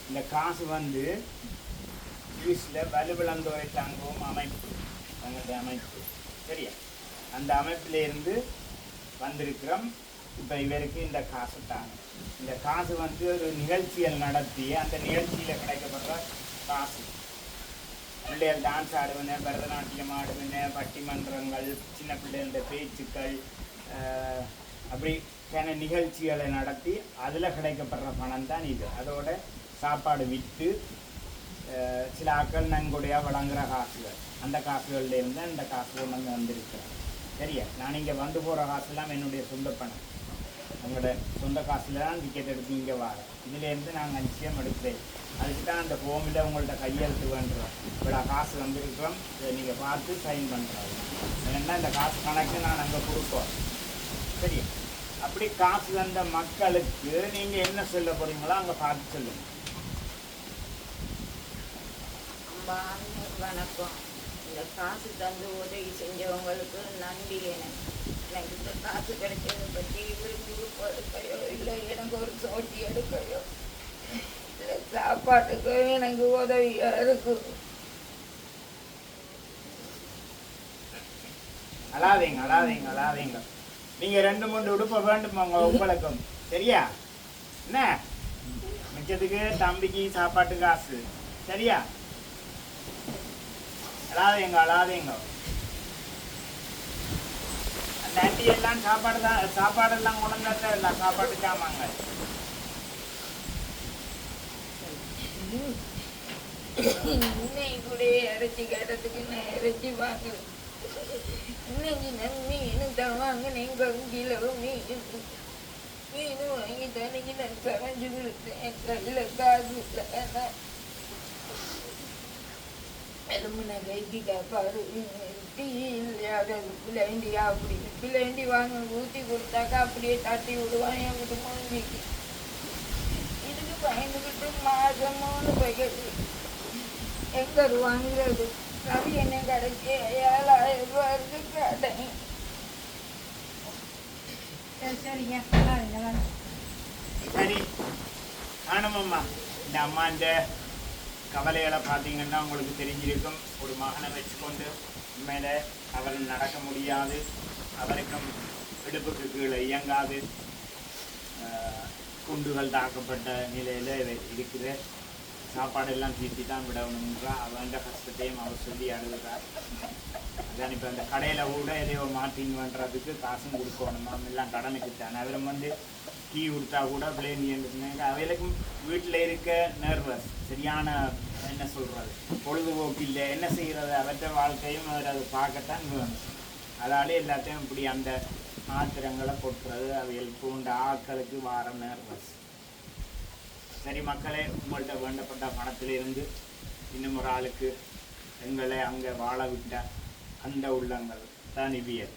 இந்த காசு வந்து சுவிஸில் வலுவிழந்தோரை தாங்கவும் அமைப்பு தங்களுடைய அமைப்பு சரியா அந்த அமைப்பிலேருந்து வந்திருக்கிறோம். இப்போ இவருக்கு இந்த காசு தாங்க. இந்த காசு வந்து ஒரு நிகழ்ச்சிகள் நடத்தி அந்த நிகழ்ச்சியில் கிடைக்கப்படுற காசு. பிள்ளைகள் டான்ஸ் ஆடுவேன், பரதநாட்டியம் ஆடுவேன், பட்டிமன்றங்கள், சின்ன பிள்ளைகளுடைய பேச்சுக்கள், அப்படிக்கான நிகழ்ச்சிகளை நடத்தி அதில் கிடைக்கப்படுற பணம் தான் இது. அதோட சாப்பாடு விற்று சில ஆக்கள் நன்கொடையாக வழங்குகிற காசுகள், அந்த காசுகள்லேருந்து இந்த காசு கொண்டு வந்து வந்திருக்கிறேன் சரியா. நான் இங்கே வந்து போகிற காசுலாம் என்னுடைய சொந்த பணம், உங்களோட சொந்த காசில் தான் டிக்கெட் எடுத்து இங்கே வரேன். இதுலேருந்து நாங்கள் நிச்சயம் எடுக்கிறேன். அதுக்கு தான் அந்த ஃபோமில் உங்கள்கிட்ட கையெழுத்து வேண்டுறோம். இவ்வளோ காசு வந்திருக்கிறோம், இதை நீங்கள் பார்த்து சைன் பண்ணுறாங்க. இல்லைன்னா இந்த காசு கணக்கு நான் அங்கே கொடுப்போம் சரியா. அப்படி காசு வந்த மக்களுக்கு நீங்கள் என்ன சொல்ல போகிறீங்களோ அங்கே பார்த்து சொல்லுங்கள். வணக்கம். இந்த காசு தந்து உதவி செஞ்சவங்களுக்கு நன்றி. எனக்கு இந்த காசு கிடைச்சதை பற்றி இவருக்கு எடுக்கையோ இல்லை எனக்கு ஒரு சோட்டி எடுக்கையோ இல்லை சாப்பாட்டுக்கோ எனக்கு உதவியாக இருக்கு. அழாதீங்க அழாதீங்க அழாதீங்க. நீங்கள் 2-3 உடுப்ப வேண்டும் உங்களுக்கும் சரியா. என்ன மிச்சத்துக்கு தம்பிக்கு சாப்பாட்டு காசு சரியா. அழாதீங்க அழாதீங்க. அந்த ஆண்டி எல்லாம் சாப்பாடெல்லாம் கொண்டாந்த இல்லை சாப்பாட்டு சாமாங்க. இன்னைக்கு கூட இறைச்சி கேட்டதுக்கு நான் இறைச்சி வாங்குவேன். இன்னைக்கு நான் மீன் தான் வாங்கினேன். கங்கில மீன் வாங்கி தனிக்கு நான் சமைச்சு கொடுத்தேன். என் கையில் காசு இல்லை. எலும்புன கைக்கு காப்பாடு டீ இல்லையாவது பிள்ளைண்டி அப்படி பிள்ளைண்டி வாங்க ஊற்றி கொடுத்தாக்கா அப்படியே தட்டி விடுவான் என் வீட்டு மனைவிக்கு. இதுக்கு பயந்துக்கிட்டு மாதமோன்னு போய்கிறது. எங்கே வாங்குறது? ரவி என்ன கிடைச்சி 7000 ரூபாய்க்கு கேட்டேன். சரிங்க சரி ஆனமம்மா. இந்த அம்மாண்ட கவலைகளை பார்த்தீங்கன்னா உங்களுக்கு தெரிஞ்சிருக்கும். ஒரு மகனை வச்சுக்கொண்டு உண்மையில அவர் நடக்க முடியாது, அவருக்கும் இடுப்புக்கு கீழே இயங்காது, குண்டுகள் தாக்கப்பட்ட நிலையில் இருக்கிற சாப்பாடெல்லாம் தீர்த்தி தான் விடணுன்றா அவன் கஷ்டத்தையும் அவர் சொல்லி அழுகிறார். அதான் இப்போ அந்த கடையில் கூட எதையோ மாற்றிங் பண்ணுறதுக்கு காசும் கொடுக்கணுமா எல்லாம் கடனுக்கு தானே. அவரும் வந்து டீ கொடுத்தா கூட பிளேன் அவைகளுக்கும் வீட்டில் இருக்க நர்வஸ் சரியான என்ன சொல்கிறது பொழுதுபோக்கு இல்லை. என்ன செய்கிறது அவற்ற வாழ்க்கையும் அவர் அதை பார்க்கத்தான் வேணும். அதாலே எல்லாத்தையும் இப்படி அந்த மாத்திரங்களை கொட்டுறது அவைகள் பூண்ட ஆட்களுக்கு வார நர்வஸ். சரி மக்களே, உங்கள்கிட்ட வேண்டப்பட்ட பணத்திலிருந்து இன்னும் ஒரு ஆளுக்கு எங்களை அங்கே வாழ விட்ட அந்த உள்ளங்கள் தான் இவியல்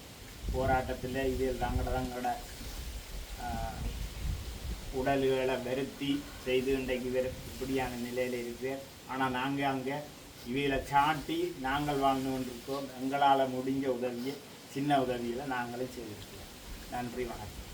போராட்டத்தில் இவியல் தங்கட உடல்களை வருத்தி செய்து இன்றைக்கு இப்படியான நிலையில் இருக்கு. ஆனால் நாங்கள் அங்கே இவைகளை சாட்டி நாங்கள் வாழ்ந்து கொண்டிருக்கோம். எங்களால் முடிஞ்ச உதவியை சின்ன உதவியில் நாங்களே செய்திருக்கோம். நன்றி, வணக்கம்.